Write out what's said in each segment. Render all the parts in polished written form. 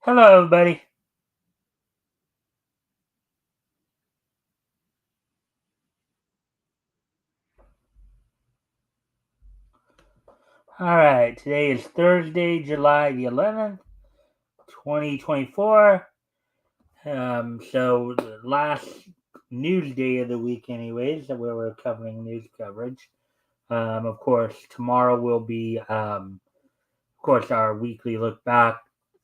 Hello, everybody. All right, today is Thursday, July the 11th, 2024. So the last news day of the week, anyways, where we're covering news coverage. Of course, tomorrow will be, of course, our weekly look back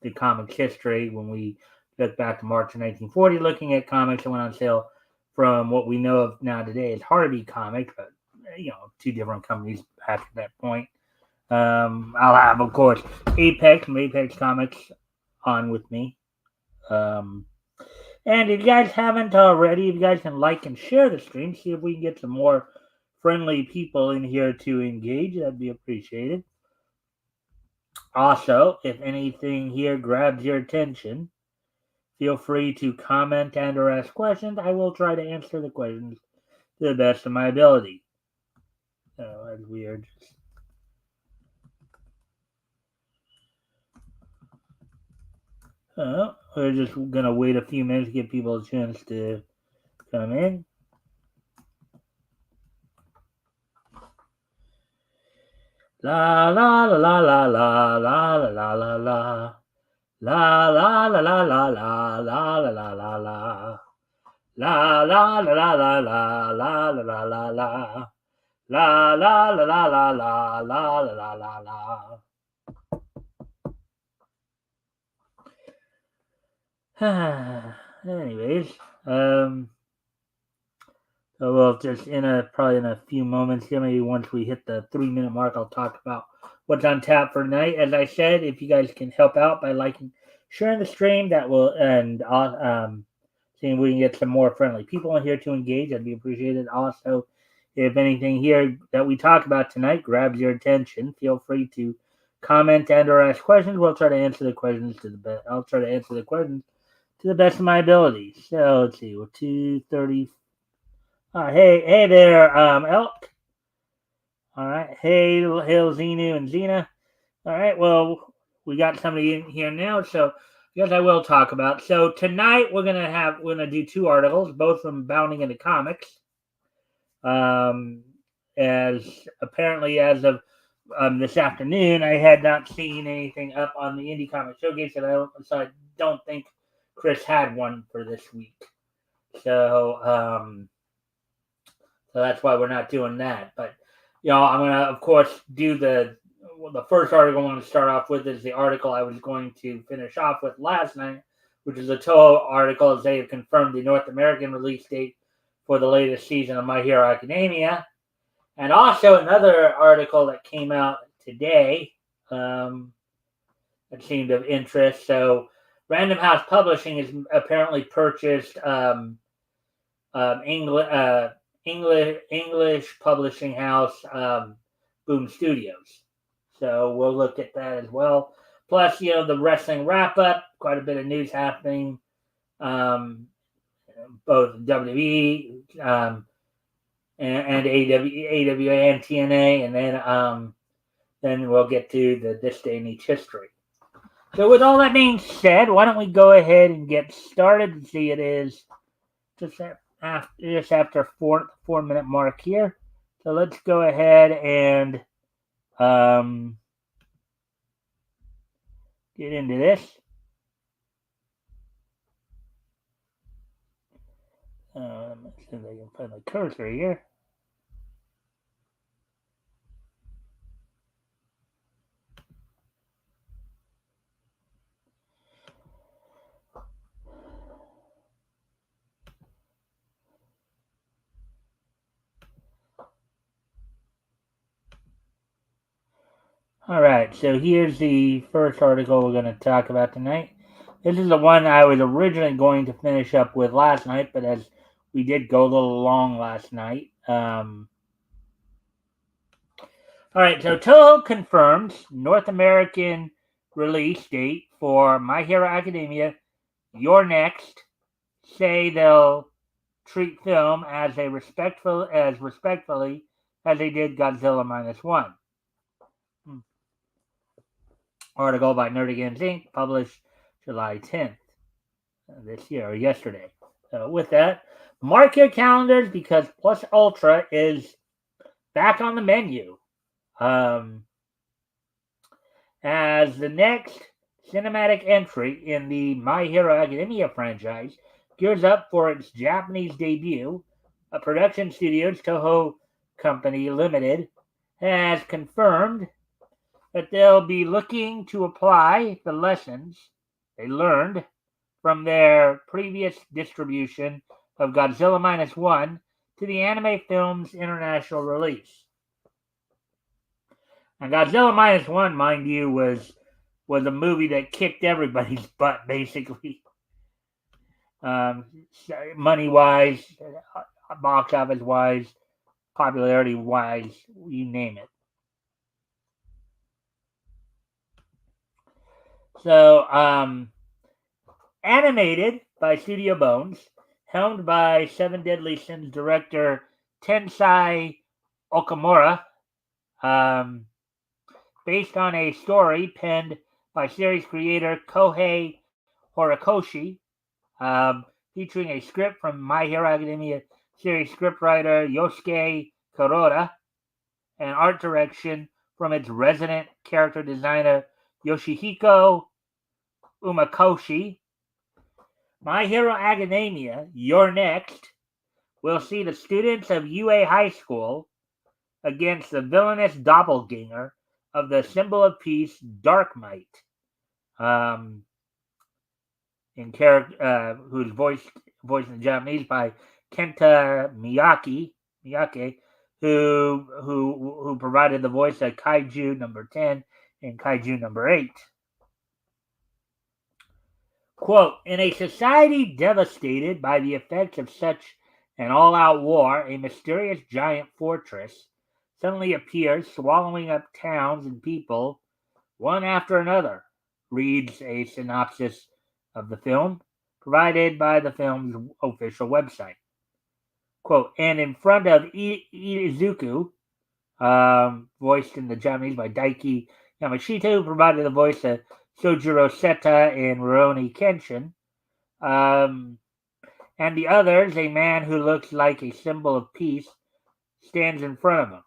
to comics history when we look back to March of 1940, looking at comics that went on sale from what we know of now today as Harvey Comics, but two different companies back at that point. I'll have, of course, Apex from Apex Comics on with me. Um, and if you guys haven't already, if you guys can like and share the stream, see if we can get some more friendly people in here to engage, that'd be appreciated. Also, if anything here grabs your attention, feel free to comment and or ask questions. I will try to answer the questions to the best of my ability. Oh, that's weird. We're just gonna wait a few minutes to give people a chance to come in. La la la la la la la la la la la. La la la la la la la la la la la. La la la la la la la la la la la. La la la la la la la la la la. Anyways, so we'll just probably in a few moments here, maybe once we hit the 3 minute mark, I'll talk about what's on tap for tonight. As I said, if you guys can help out by liking, sharing the stream, that will and seeing if we can get some more friendly people in here to engage, that'd be appreciated. Also, if anything here that we talk about tonight grabs your attention, feel free to comment and or ask questions. We'll try to answer the questions to the best. I'll try to answer the questions to the best of my ability. So let's see, we're 2:30. Hey there, Elk. All right, hail Xenu and Xena. All right, well, we got somebody in here now, so yes, I will talk about. So tonight we're gonna do two articles, both from Bounding into Comics. As apparently as of this afternoon, I had not seen anything up on the Indie Comic Showcase, so I don't think Chris had one for this week. So so that's why we're not doing that. But I'm gonna of course do the first article I want to start off with is the article I was going to finish off with last night, which is a Toho article as they have confirmed the North American release date for the latest season of My Hero Academia, and also another article that came out today that seemed of interest. So, Random House Publishing has apparently purchased English publishing house Boom Studios. So we'll look at that as well. Plus, the wrestling wrap up, quite a bit of news happening, both WWE and AWA and TNA, and then we'll get to this day in each history. So with all that being said, why don't we go ahead and get started? See, it is just after 4 minute mark here. So let's go ahead and get into this. Let's see if I can find the cursor here. All right, so here's the first article we're going to talk about tonight. This is the one I was originally going to finish up with last night, but as we did go a little long last night. All right, so Toho confirms North American release date for My Hero Academia. You're Next. Say they'll treat film as respectfully as they did Godzilla -1. Article by Nerdigans Inc., published July 10th this year or yesterday. So with that, mark your calendars because Plus Ultra is back on the menu. Um, as the next cinematic entry in the My Hero Academia franchise gears up for its Japanese debut, a production studio's Toho Company Limited has confirmed that they'll be looking to apply the lessons they learned from their previous distribution of Godzilla Minus One to the anime film's international release. And Godzilla Minus One, mind you, was a movie that kicked everybody's butt, basically. Um, Money wise, box office wise, popularity wise, you name it. So, animated by Studio Bones, helmed by Seven Deadly Sins director Tensai Okamura, based on a story penned by series creator Kohei Horikoshi, featuring a script from My Hero Academia series scriptwriter Yosuke Kuroda and art direction from its resident character designer Yoshihiko Umakoshi. My Hero Academia, You're Next, will see the students of UA High School against the villainous doppelganger of the symbol of peace, Dark Might, in character who's voiced in Japanese by Kenta Miyake, who provided the voice of Kaiju number 10 and Kaiju number 8. Quote, in a society devastated by the effects of such an all-out war, a mysterious giant fortress suddenly appears, swallowing up towns and people one after another, reads a synopsis of the film provided by the film's official website. Quote, and in front of Izuku, voiced in the Japanese by Daiki Yamashita, who provided the voice of Sojiro Seta and Rurouni Kenshin, and the others, a man who looks like a symbol of peace, stands in front of him.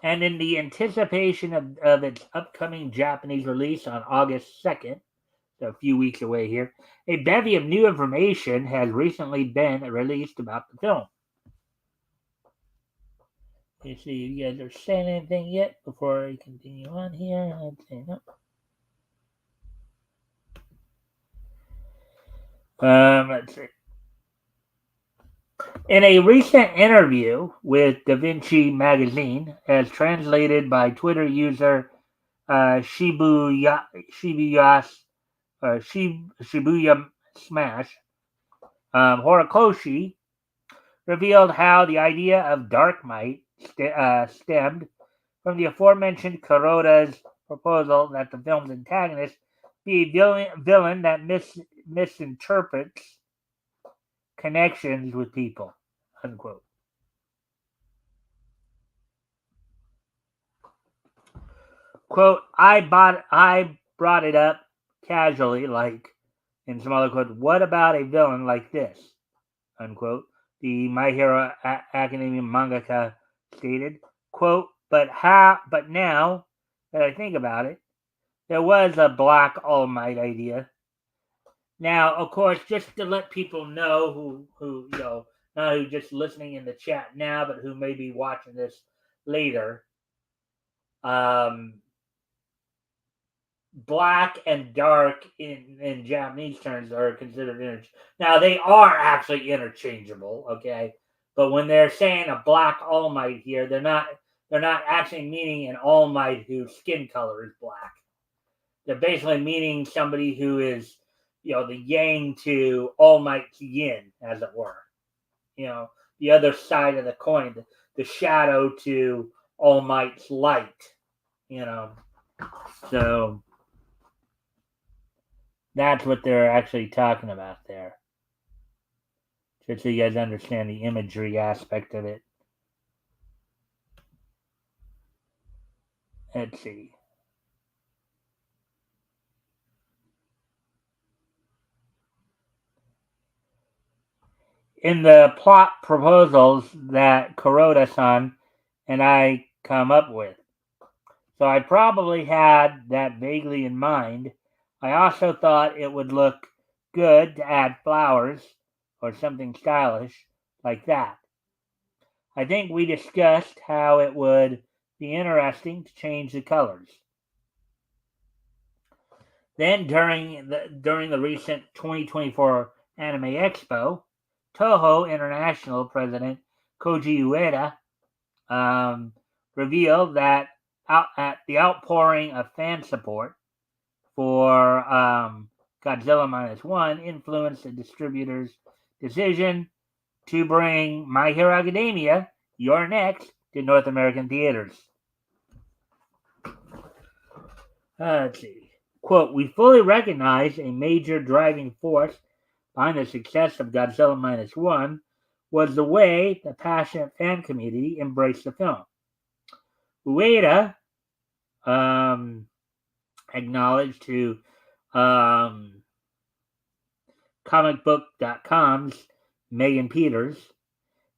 And in the anticipation of its upcoming Japanese release on August 2nd, so a few weeks away here, a bevy of new information has recently been released about the film. Let's see if you guys are saying anything yet before I continue on here. I'd say no. Let's see. In a recent interview with DaVinci Magazine, as translated by Twitter user Shibuya Smash, Horikoshi revealed how the idea of Dark Might stemmed from the aforementioned Kuroda's proposal that the film's antagonist be a villain that misinterprets connections with people, unquote. Quote, I brought it up casually, like, in some other quote, what about a villain like this, unquote. The My Hero Academia mangaka stated, quote, but now that I think about it, there was a Black All Might idea. Now, of course, just to let people know who not who just listening in the chat now, but who may be watching this later, black and dark in Japanese terms are considered interchangeable. Now, they are actually interchangeable, okay? But when they're saying a Black All Might here, they're not actually meaning an All Might whose skin color is black. They're basically meaning somebody who is, the yang to All Might's yin, as it were. The other side of the coin, the shadow to All Might's light. So that's what they're actually talking about there. Just so you guys understand the imagery aspect of it. Let's see. In the plot proposals that Kuroda-san and I come up with. So I probably had that vaguely in mind. I also thought it would look good to add flowers or something stylish like that. I think we discussed how it would be interesting to change the colors. Then during the recent 2024 Anime Expo, Toho International President Koji Ueda revealed that the outpouring of fan support for Godzilla Minus One influenced the distributor's decision to bring My Hero Academia, You're Next, to North American theaters. Let's see. Quote, we fully recognize a major driving force behind the success of Godzilla Minus One was the way the passionate fan community embraced the film. Ueda acknowledged to comicbook.com's Megan Peters,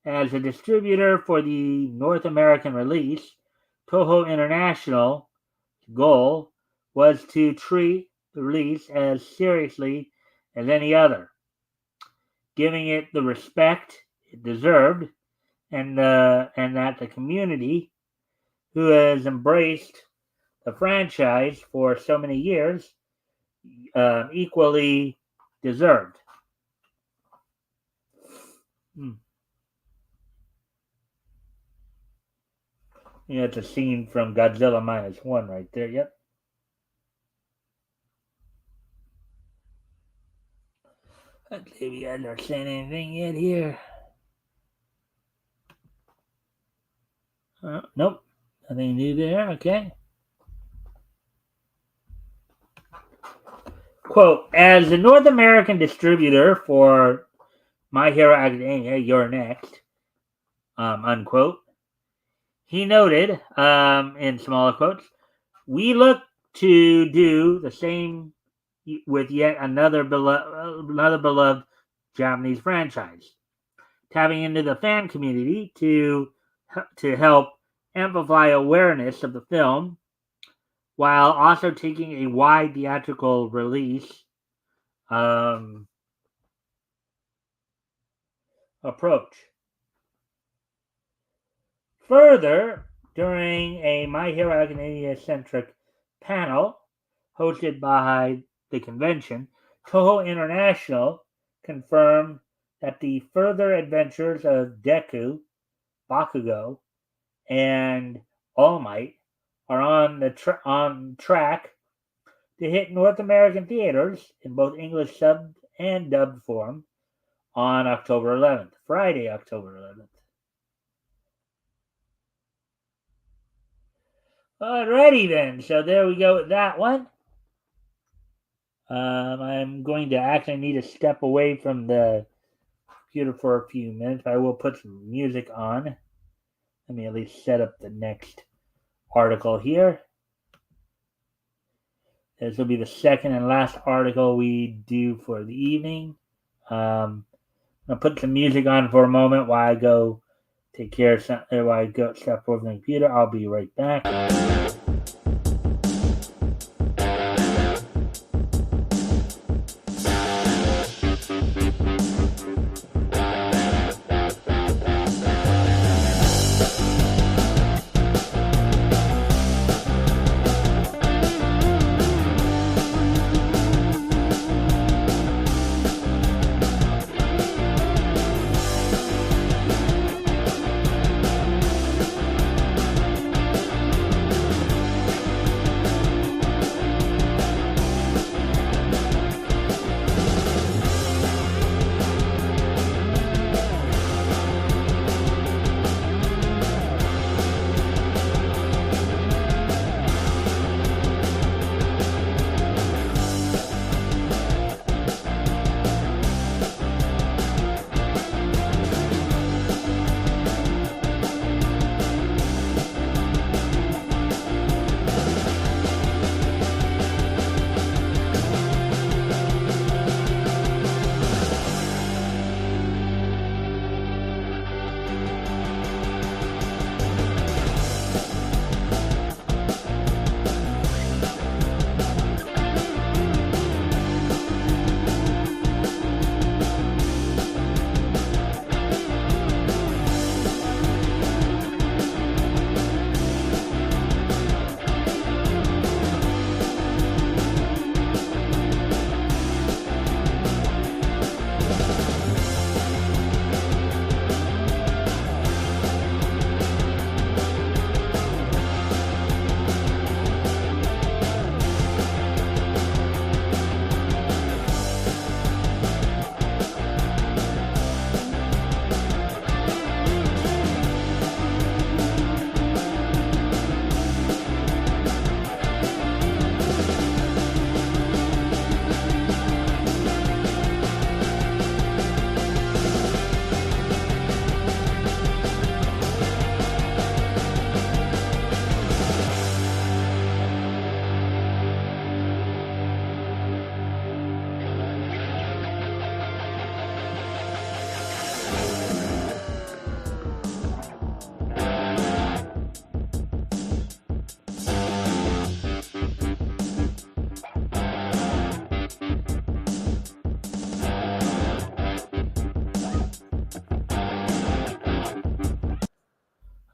as a distributor for the North American release, Toho International's goal was to treat the release as seriously as any other, giving it the respect it deserved, and that the community, who has embraced the franchise for so many years, equally deserved. Yeah, it's a scene from Godzilla Minus One right there. Yep. Let's see if you guys are saying anything yet here. Nope. Nothing new there. Okay. Quote, as the North American distributor for My Hero Academia, You're Next, unquote, he noted, in smaller quotes, we look to do the same with yet another beloved Japanese franchise, tapping into the fan community to help amplify awareness of the film, while also taking a wide theatrical release approach. Further, during a My Hero Academia-centric panel hosted by the convention, Toho International confirmed that the further adventures of Deku, Bakugo, and All Might are on track to hit North American theaters in both English subbed and dubbed form on October 11th, Friday, October 11th. Alrighty then, so there we go with that one. I'm going to actually need to step away from the computer for a few minutes, but I will put some music on. Let me at least set up the next article here. This will be the second and last article we do for the evening. I'll put some music on for a moment while I go take care of something, while I go step over the computer. I'll be right back.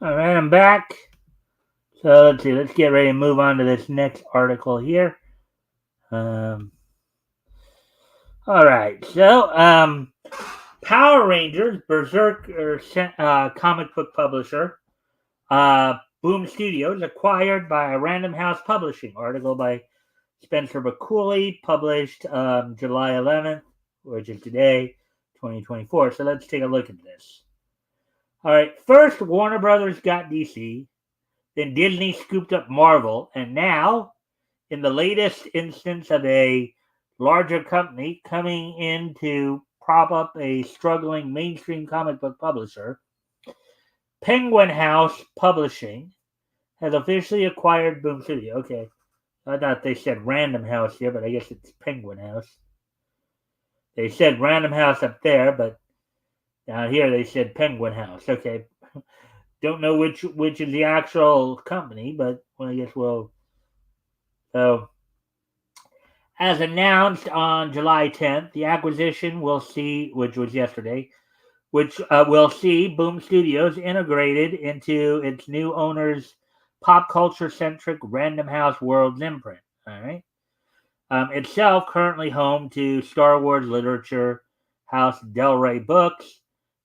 All right, I'm back. So let's see. Let's get ready to move on to this next article here. All right. So, Power Rangers Berserker comic book publisher Boom Studios acquired by Random House Publishing. Article by Spencer McCooley, published July 11th, which is today, 2024. So let's take a look at this. All right. First, Warner Brothers got DC. Then Disney scooped up Marvel. And now, in the latest instance of a larger company coming in to prop up a struggling mainstream comic book publisher, Penguin House Publishing has officially acquired Boom Studio. Okay, I thought they said Random House here, but I guess it's Penguin House. They said Random House up there, but down here they said Penguin House. Okay, don't know which is the actual company, but well, I guess we'll. So, as announced on July 10th, the acquisition will see, which was yesterday, which will see Boom Studios integrated into its new owner's pop culture centric Random House Worlds imprint. All right. Itself currently home to Star Wars literature, House Del Rey Books,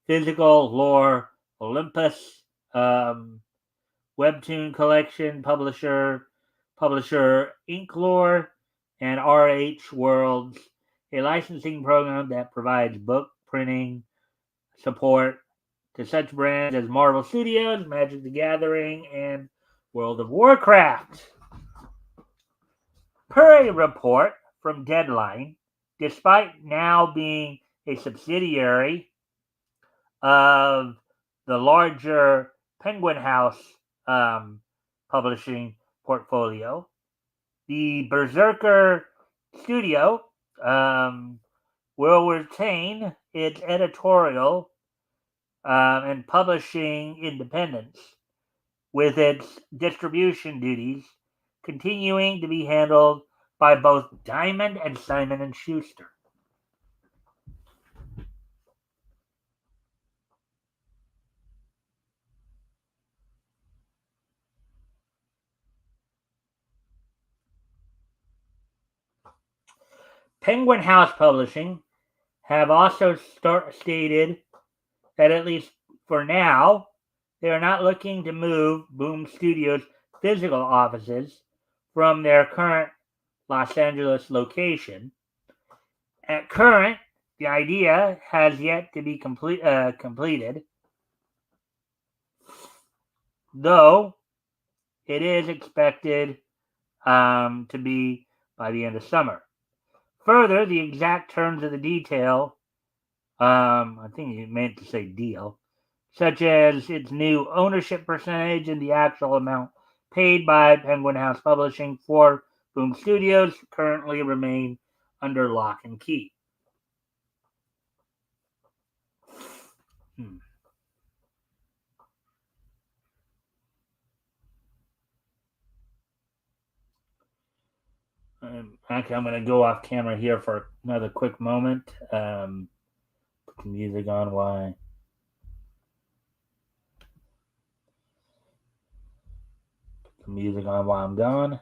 Physical Lore Olympus, Webtoon Collection Publisher Inklore, and RH Worlds, a licensing program that provides book printing support to such brands as Marvel Studios, Magic the Gathering, and World of Warcraft. Per a report from Deadline, despite now being a subsidiary of the larger Penguin House publishing portfolio, the Berserker studio will retain its editorial and publishing independence, with its distribution duties continuing to be handled by both Diamond and Simon and Schuster. Penguin House Publishing have also stated that, at least for now, they are not looking to move Boom Studios' physical offices from their current Los Angeles location. At current, the idea has yet to be completed, though it is expected to be by the end of summer. Further, the exact terms of the detail, I think you meant to say deal, such as its new ownership percentage and the actual amount paid by Penguin House Publishing for Boom Studios, currently remain under lock and key. Actually, I'm going to go off camera here for another quick moment. Put the music on while I'm gone.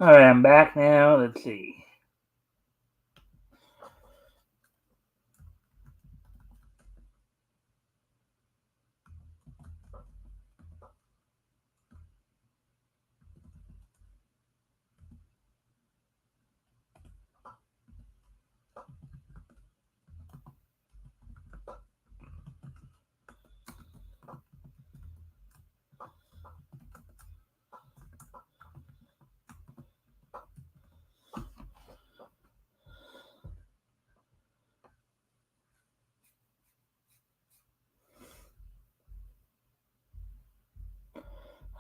All right, I'm back now. Let's see.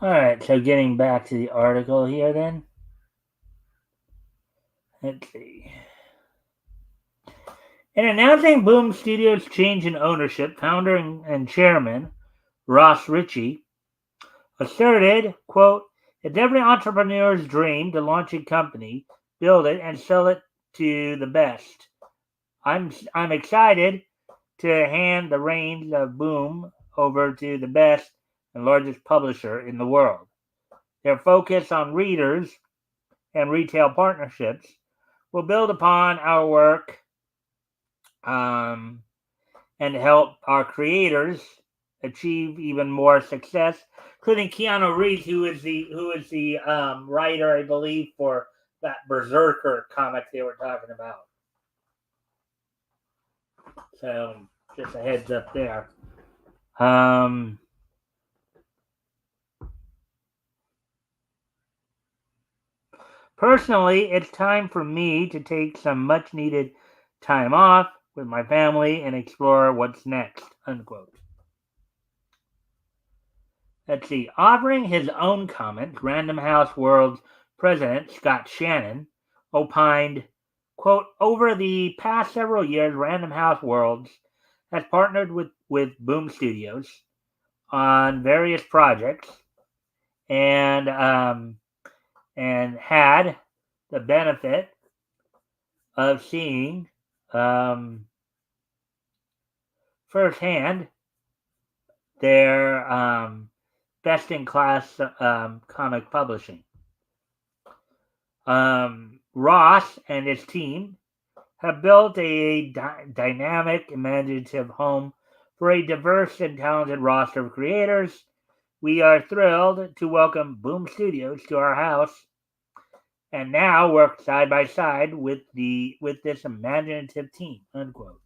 All right, so getting back to the article here then. Let's see. In announcing Boom Studios' change in ownership, founder and chairman Ross Ritchie asserted, quote, "It's every entrepreneur's dream to launch a company, build it, and sell it to the best. I'm excited to hand the reins of Boom over to the best and largest publisher in the world. Their focus on readers and retail partnerships will build upon our work and help our creators achieve even more success, including Keanu Reeves, who is the writer, I believe, for that Berserker comic they were talking about. So just a heads up there. Personally, it's time for me to take some much needed time off with my family and explore what's next, unquote. Let's see. Offering his own comment, Random House World's president, Scott Shannon, opined, quote, over the past several years, Random House Worlds has partnered with Boom Studios on various projects and had the benefit of seeing firsthand their best-in-class comic publishing. Ross and his team have built a dynamic, imaginative home for a diverse and talented roster of creators. We are thrilled to welcome Boom Studios to our house and now work side by side with this imaginative team, unquote.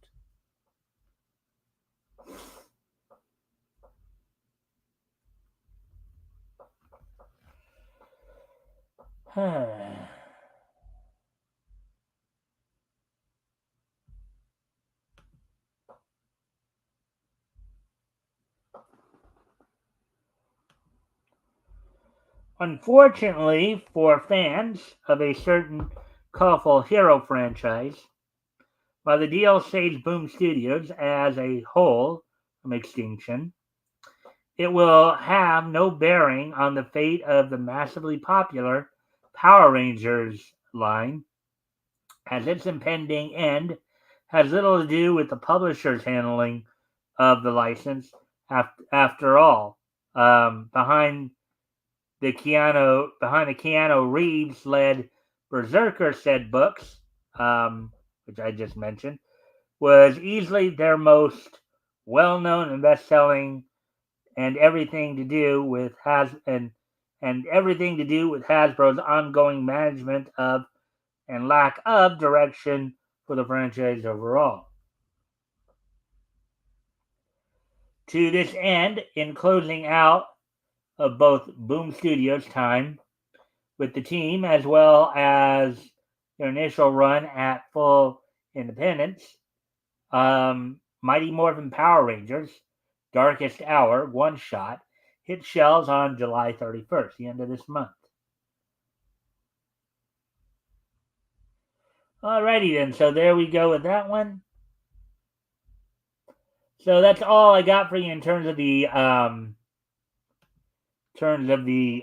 Unfortunately for fans of a certain colorful hero franchise, while the deal saves Boom Studios as a whole from extinction, it will have no bearing on the fate of the massively popular Power Rangers line, as its impending end has little to do with the publisher's handling of the license. After all, behind the Keanu Reeves led Berserker said books, which I just mentioned, was easily their most well-known and best-selling, and everything to do with Hasbro's ongoing management of and lack of direction for the franchise overall. To this end, in closing out of both Boom Studios' time with the team as well as their initial run at full independence, Mighty Morphin Power Rangers Darkest Hour one shot hit shelves on July 31st, the end of this month. Alrighty then, so there we go with that one. So that's all I got for you in terms of the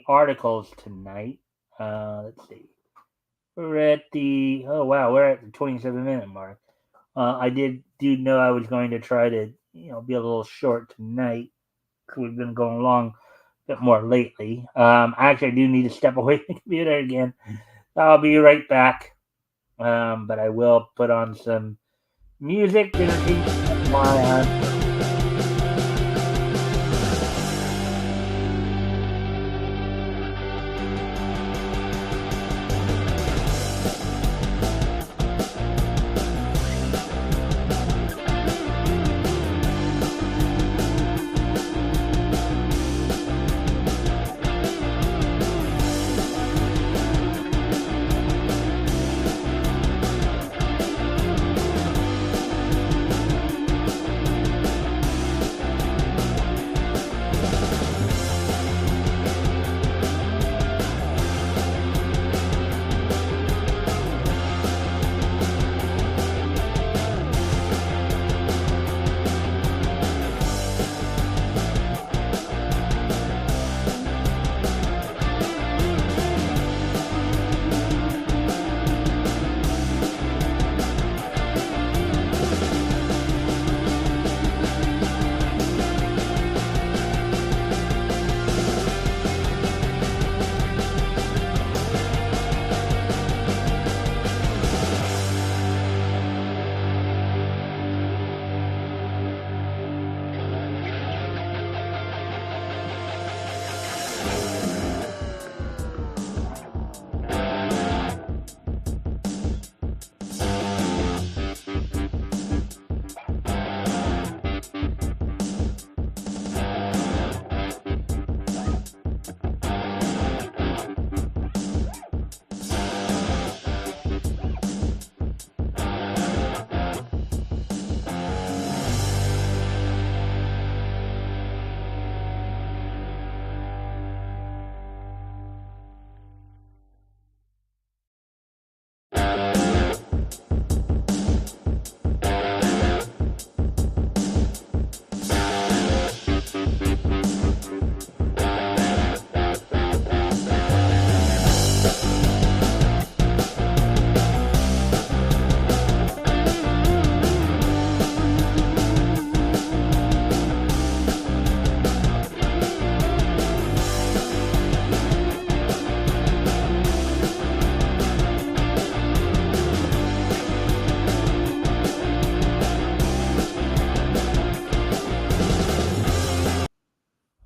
articles tonight. Let's see. We're at the 27-minute mark. I do know I was going to try to be a little short tonight because we've been going along a bit more lately. Actually, I do need to step away from the computer again. I'll be right back. But I will put on some music to keep my on.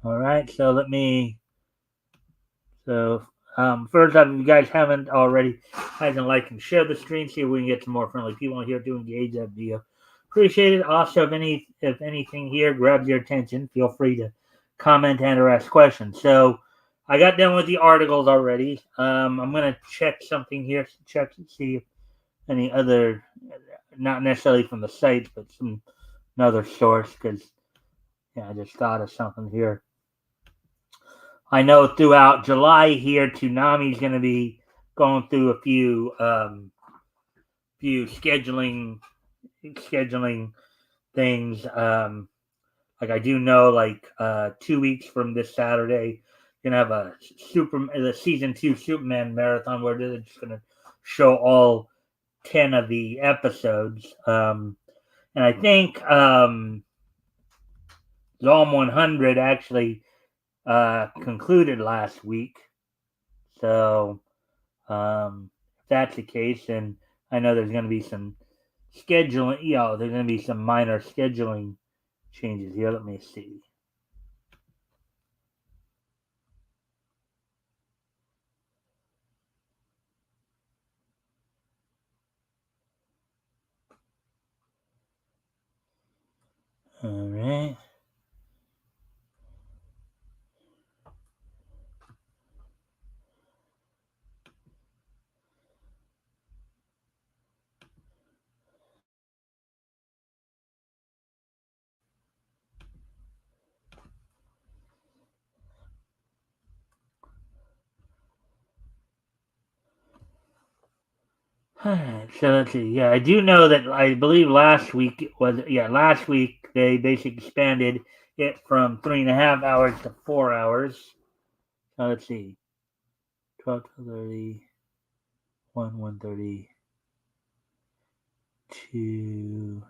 Alright, so first off, if you guys haven't already, I can like and share the stream, see if we can get some more friendly people here to engage that video. Appreciate it. Also, if anything here grabs your attention, feel free to comment and or ask questions. So I got done with the articles already. I'm gonna check something here, check to see if any other, not necessarily from the sites, but some another source, because I just thought of something here. I know throughout July here, Toonami's going to be going through a few scheduling things. Like I do know, like 2 weeks from this Saturday, you're gonna have the season 2 Superman marathon where they're just gonna show all 10 of the episodes. And I think Zom 100 actually concluded last week. So if that's the case, then I know there's going to be some scheduling. There's going to be some minor scheduling changes here. Let me see. All right. So let's see. Yeah, I do know that I believe last week they basically expanded it from 3.5 hours to 4 hours. So let's see. 12 to 30, 1:30, 2.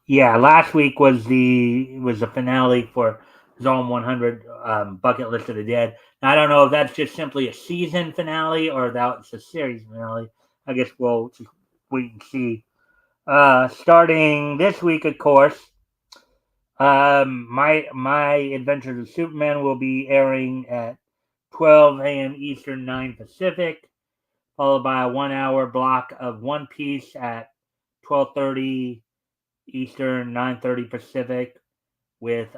Yeah, last week was the finale for Zone 100, Bucket List of the Dead. Now, I don't know if that's just simply a season finale or that's a series finale. I guess we'll just wait and see. Starting this week, of course, my Adventures of Superman will be airing at 12 a.m. Eastern, 9 Pacific, followed by a 1 hour block of One Piece at 12:30 Eastern, 9:30 Pacific, with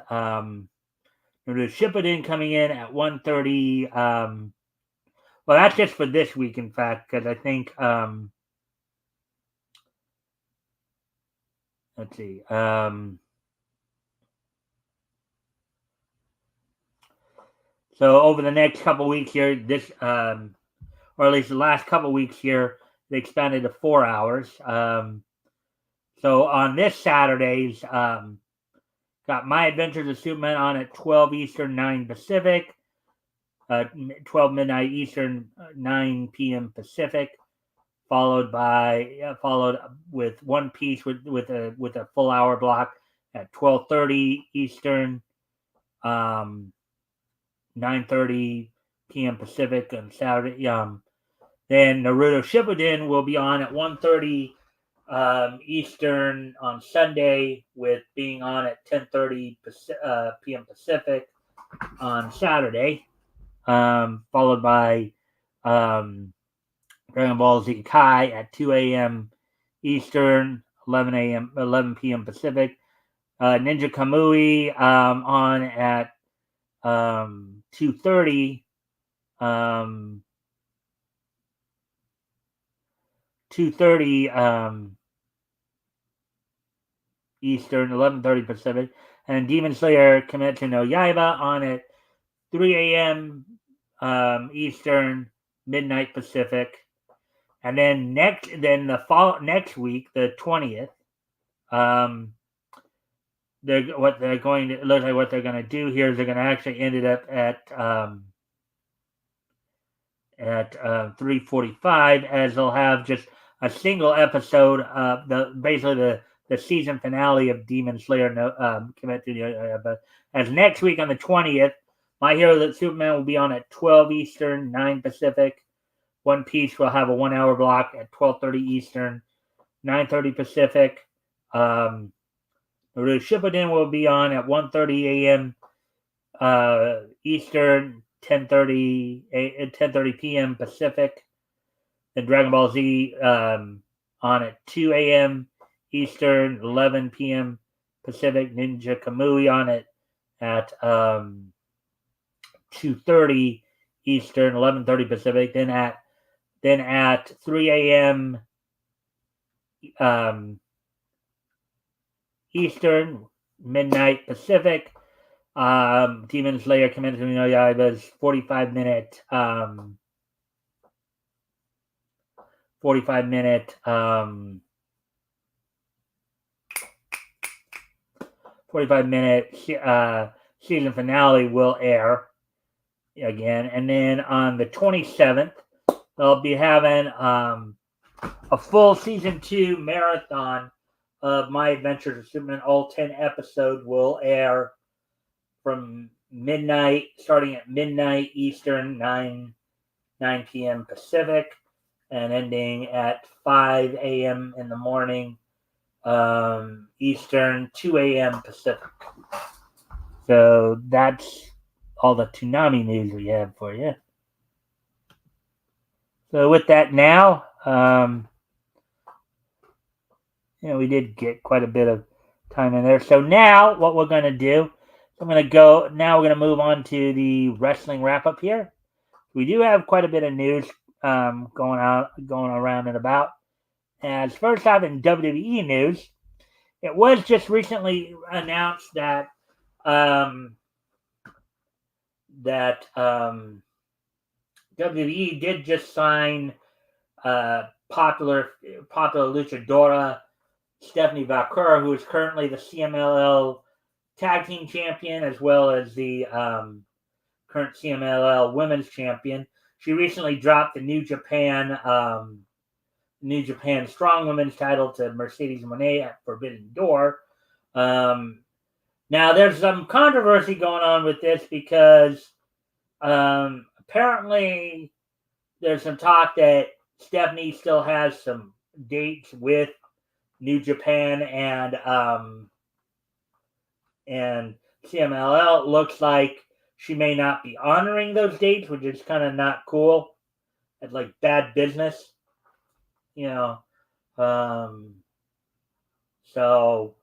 Shippuden coming in at 1:30. Well, that's just for this week, in fact, because I think let's see. So over the next couple weeks here, or at least the last couple weeks here, they expanded to 4 hours. So on this Saturday's, got My Adventures of Superman on at 12 Eastern, 9 Pacific, 12 midnight Eastern, 9 p.m. Pacific, followed with One Piece with a full hour block at 12:30 Eastern, 9:30 p.m. Pacific on Saturday. Then Naruto Shippuden will be on at 1:30 Eastern on Sunday, with being on at 10:30 p.m. Pacific on Saturday, followed by Dragon Ball Z Kai at 2 a.m. Eastern, 11 p.m. Pacific. Ninja Kamui on at 2:30 Eastern, 11:30 Pacific, and Demon Slayer Kimetsu no Yaiba on at 3 a.m. Eastern, midnight Pacific, and then next week, the 20th, what they're going to do here is they're going to actually end it up at 3:45, as they'll have just a single episode of the season finale of Demon Slayer. But as next week on the 20th, My Hero That Superman will be on at 12 Eastern, 9 Pacific. One Piece will have a 1 hour block at 12:30 Eastern, 9:30 Pacific. Naruto Shippuden will be on at 1:30 a.m. Eastern, 10:30 p.m. Pacific. Then Dragon Ball Z on at 2 a.m. Eastern, 11 p.m. Pacific. Ninja Kamui on it at 2:30 Eastern, 11:30 Pacific. Then at 3 a.m. Eastern, midnight Pacific. Demon Slayer Kimetsu no Yaiba's 45-minute 45-minute 45-minute season finale will air again, and then on the 27th they'll be having a full season 2 marathon of My Adventures of Superman. All 10 episodes will air from midnight, starting at midnight Eastern, 9 p.m. Pacific, and ending at 5 a.m. in the morning Eastern, 2 a.m. Pacific. So that's all the Toonami news we have for you. So with that now, we did get quite a bit of time in there. So now what we're going to do, we're going to move on to the wrestling wrap up here. We do have quite a bit of news going around and about. As first off, in WWE news, it was just recently announced that WWE did just sign popular luchadora Stephanie Vaquer, who is currently the CMLL Tag Team Champion, as well as the current CMLL Women's Champion. She recently dropped the New Japan Strong Women's title to Mercedes Moné at Forbidden Door. Now, there's some controversy going on with this because apparently there's some talk that Stephanie still has some dates with New Japan and CMLL. It looks like she may not be honoring those dates, which is kind of not cool. It's like bad business, So,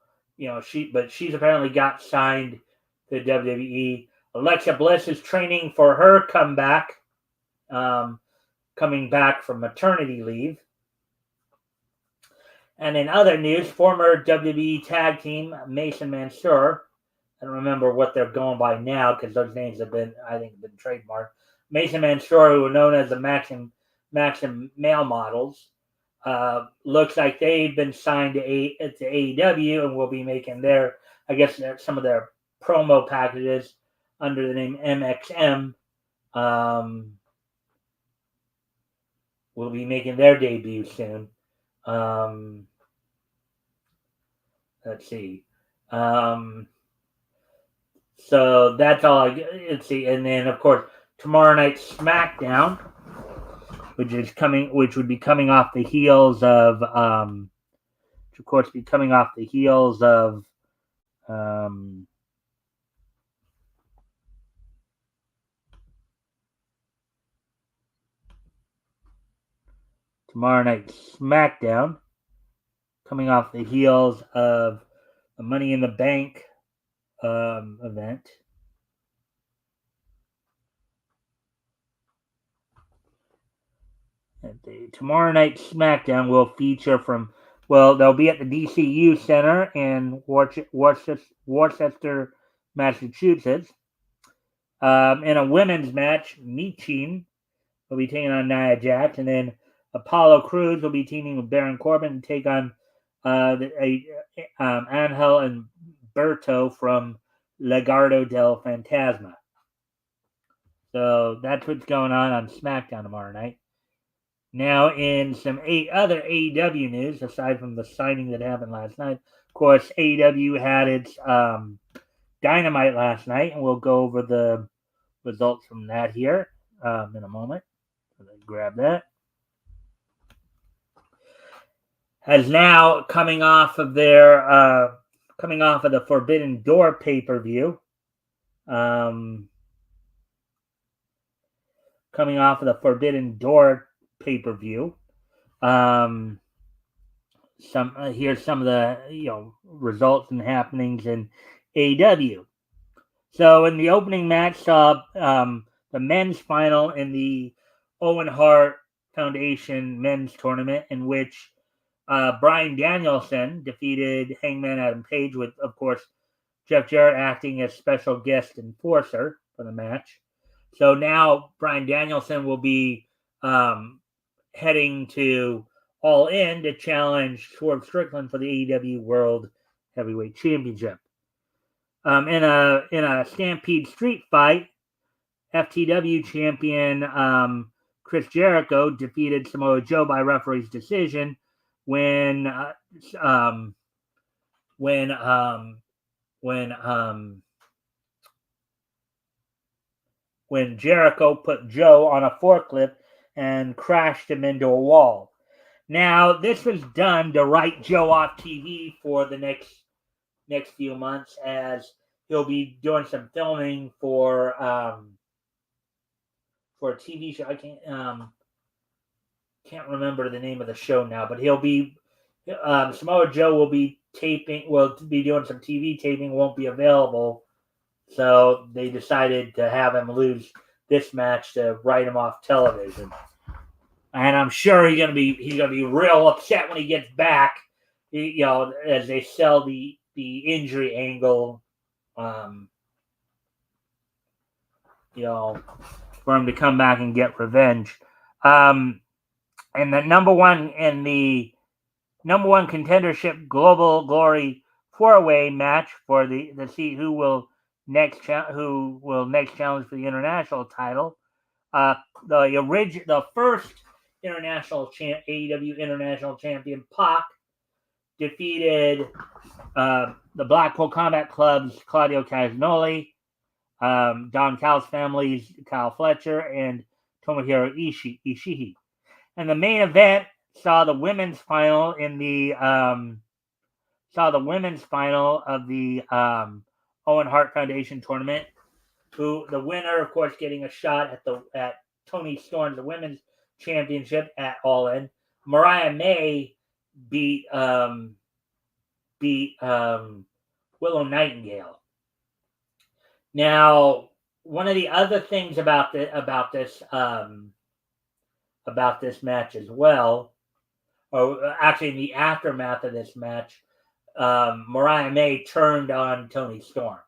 she's apparently got signed to WWE. Alexa Bliss is training for her comeback, coming back from maternity leave. And in other news, former WWE tag team Mason Mansoor, I don't remember what they're going by now because those names have been trademarked. Mason Mansoor, who are known as the Maxim Male Models, looks like they've been signed to AEW and will be making some of their promo packages under the name MXM. Will be making their debut soon. Let's see. So that's all. Let's see, and then of course tomorrow night SmackDown, which would be coming off the heels of, tomorrow night SmackDown, coming off the heels of the Money in the Bank event. Tomorrow night SmackDown will feature they'll be at the DCU Center in Worcester, Massachusetts. In a women's match, Michin will be taking on Nia Jax, and then Apollo Crews will be teaming with Baron Corbin to take on Angel and Berto from Legado del Fantasma. So that's what's going on SmackDown tomorrow night. Now, in some other AEW news, aside from the signing that happened last night, of course, AEW had its Dynamite last night, and we'll go over the results from that here in a moment. So let's grab that. As now coming off of the Forbidden Door pay-per-view. Coming off of the Forbidden Door pay-per-view. Here's some of the results and happenings in AEW. So in the opening match, saw the men's final in the Owen Hart Foundation men's tournament, in which Bryan Danielson defeated Hangman Adam Page with, of course, Jeff Jarrett acting as special guest enforcer for the match. So now Bryan Danielson will be heading to All In to challenge Swerve Strickland for the AEW World Heavyweight Championship. In a Stampede Street fight, FTW champion Chris Jericho defeated Samoa Joe by referee's decision when Jericho put Joe on a forklift and crashed him into a wall. Now, this was done to write Joe off TV for the next few months, as he'll be doing some filming for a TV show. I can't remember the name of the show now, but he'll be Samoa Joe will be doing some TV taping, won't be available. So they decided to have him lose this match to write him off television. And I'm sure he's gonna be real upset when he gets back. As they sell the injury angle, for him to come back and get revenge. And the number one contendership Global Glory 4-way match for the see who will next challenge for the international title. The first AEW International Champion Pac defeated the Blackpool Combat Club's Claudio Castagnoli, Don Callis family's Kyle Fletcher, and Tomohiro Ishii. And the main event saw the women's final of the Owen Hart Foundation tournament. The winner, of course, getting a shot at Toni Storm's the women's championship at All In. Mariah May beat Willow Nightingale. Now, one of the other things about this match as well, or actually in the aftermath of this match, Mariah May turned on Toni Storm.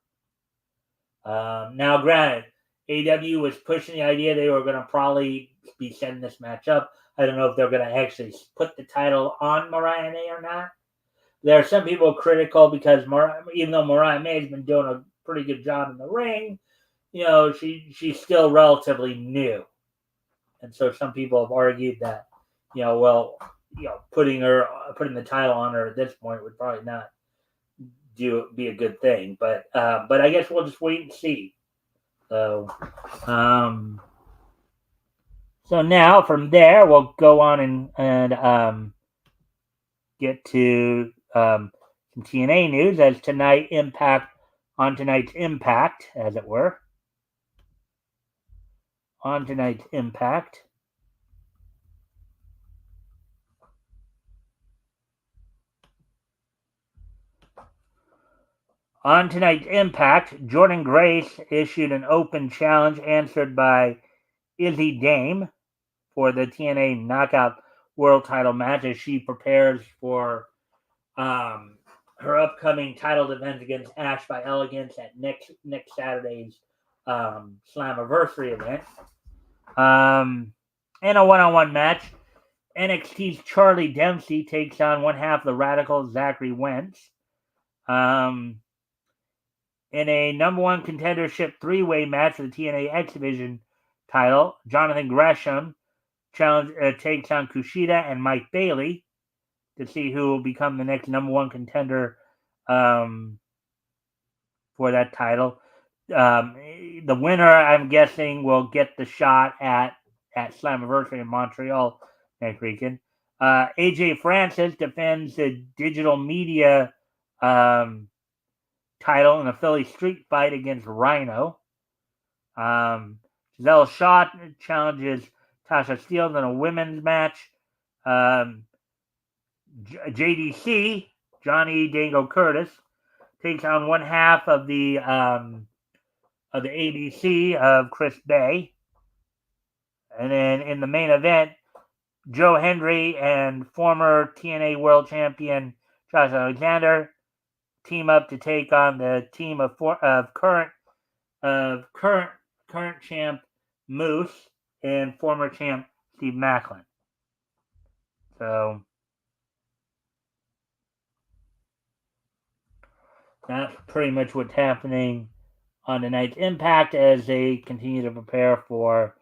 Now, granted, AEW was pushing the idea they were going to probably be setting this match up. I don't know if they're going to actually put the title on Mariah May or not. There are some people critical because even though Mariah May has been doing a pretty good job in the ring, she's still relatively new. And so some people have argued that, putting the title on her at this point would probably not be a good thing. But I guess we'll just wait and see. So now from there we'll go on and get to some TNA news as tonight's Impact, as it were. On tonight's Impact. On tonight's Impact, Jordynne Grace issued an open challenge answered by Izzy Dame for the TNA Knockout World Title match as she prepares for her upcoming title defense against Ash by Elegance at next Saturday's Slammiversary event. In a one-on-one match, NXT's Charlie Dempsey takes on one half of the Radical, Zachary Wentz. In a number one contendership 3-way match for the TNA X Division title, Jonathan Gresham takes on Kushida and Mike Bailey to see who will become the next number one contender for that title. The winner, I'm guessing, will get the shot at Slammiversary in Montreal next weekend. AJ Francis defends the digital media title in a Philly street fight against Rhino. Giselle Shaw challenges Tasha Steelz in a women's match. JDC, Johnny Dango Curtis, takes on one half of the ABC of Chris Bay. And then in the main event, Joe Hendry and former TNA World Champion Josh Alexander team up to take on the team of current champ Moose and former champ Steve Macklin. So that's pretty much what's happening on tonight's Impact as they continue to prepare for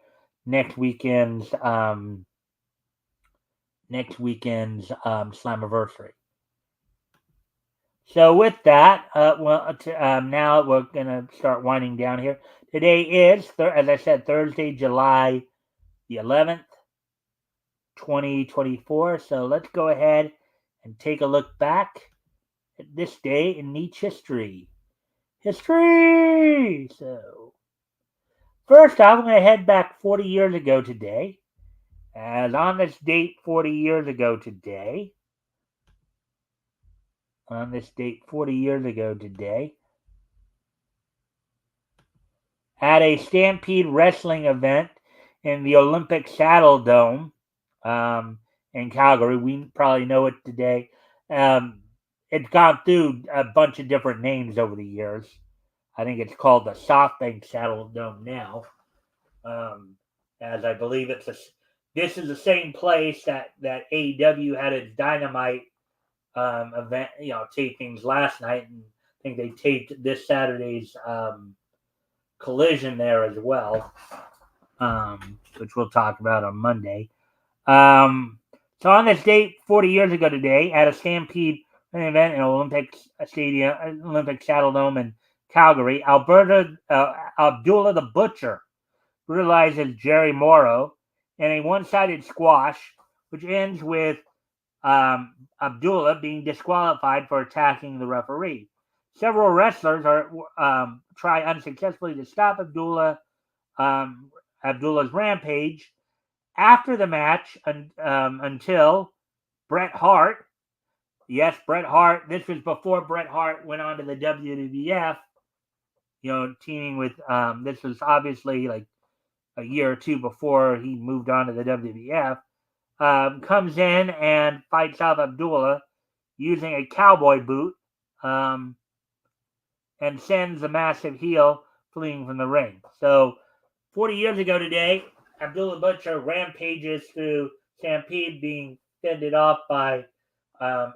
next weekend's Slammiversary. So with that, now we're gonna start winding down here. Today is, as I said, Thursday, July the 11th, 2024. So let's go ahead and take a look back at this day in Nietzsche history. So first off, I'm going to head back 40 years ago today. As on this date 40 years ago today, at a Stampede wrestling event in the Olympic Saddle Dome in Calgary, we probably know it today. It's gone through a bunch of different names over the years. I think it's called the SoftBank Saddle Dome now, as I believe this is the same place that AEW had its Dynamite event, tapings last night, and I think they taped this Saturday's Collision there as well, which we'll talk about on Monday. So on this date, 40 years ago today, at a Stampede event in Olympic Saddle Dome in Calgary, Abdullah the Butcher brutalizes Jerry Morrow in a one-sided squash, which ends with Abdullah being disqualified for attacking the referee. Several wrestlers try unsuccessfully to stop Abdullah's rampage after the match until Bret Hart. Yes, Bret Hart. This was before Bret Hart went on to the WWF. Teaming with this was obviously like a year or two before he moved on to the WWF. Comes in and fights off Abdullah using a cowboy boot, and sends the massive heel fleeing from the ring. So 40 years ago today, Abdullah Butcher rampages through Stampede, being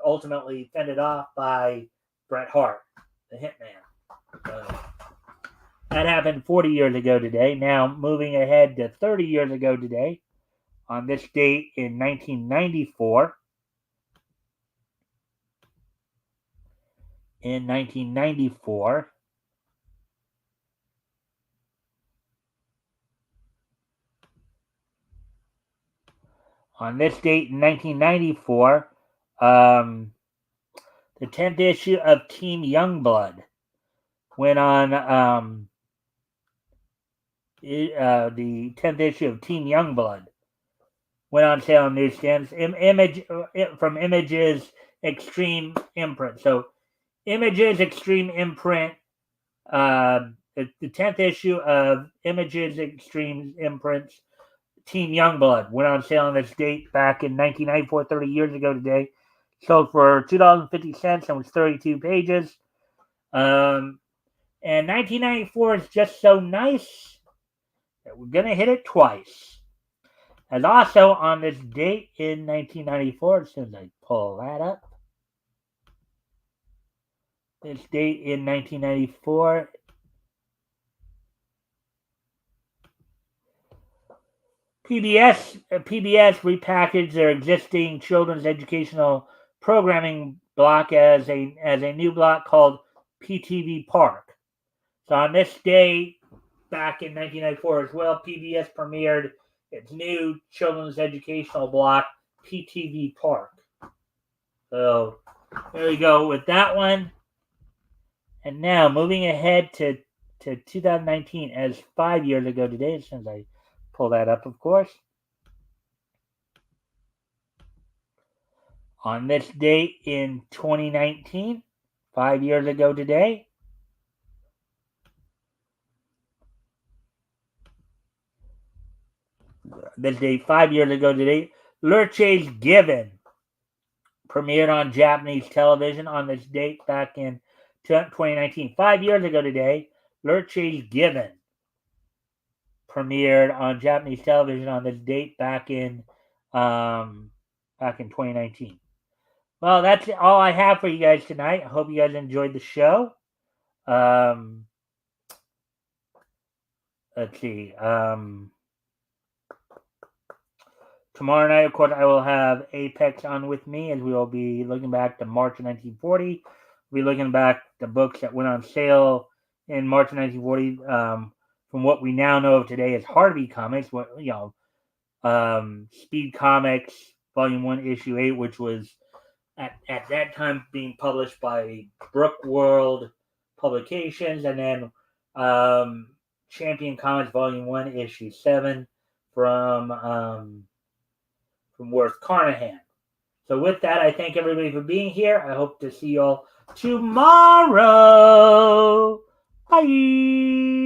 ultimately fended off by Bret Hart, the Hitman. That happened 40 years ago today. Now, moving ahead to 30 years ago today, on this date in 1994. On this date in 1994, the 10th issue of Team Youngblood went on. The 10th issue of Team Youngblood went on sale on newsstands. From Images Extreme Imprint. So Images Extreme Imprint. The 10th issue of Images Extreme Imprints Team Youngblood went on sale on this date back in 1994, 30 years ago today. Sold for $2.50 and was 32 pages. And 1994 is just so nice that we're going to hit it twice. And also on this date in 1994, as soon as I pull that up, this date in 1994, PBS repackaged their existing children's educational programming block as a new block called PTV Park. So on this day, back in 1994 as well, PBS premiered its new children's educational block, PTV Park. So there we go with that one. And now moving ahead to 2019, as 5 years ago today, as soon as I pull that up, of course. On this date in 2019, 5 years ago today, Lurch's Given premiered on Japanese television on this date back in 2019. 5 years ago today, Lurch's Given premiered on Japanese television on this date back in 2019. Well, that's all I have for you guys tonight. I hope you guys enjoyed the show. Let's see. Tomorrow night, of course, I will have Apex on with me as we will be looking back to March of 1940. We'll be looking back the books that went on sale in March of 1940. From what we now know of today as Harvey Comics, Speed Comics, Volume 1, Issue 8, which was at that time being published by Brook World Publications, and then Champion Comics, Volume 1, Issue 7 from Worth Carnahan. So with that, I thank everybody for being here. I hope to see you all tomorrow. Bye.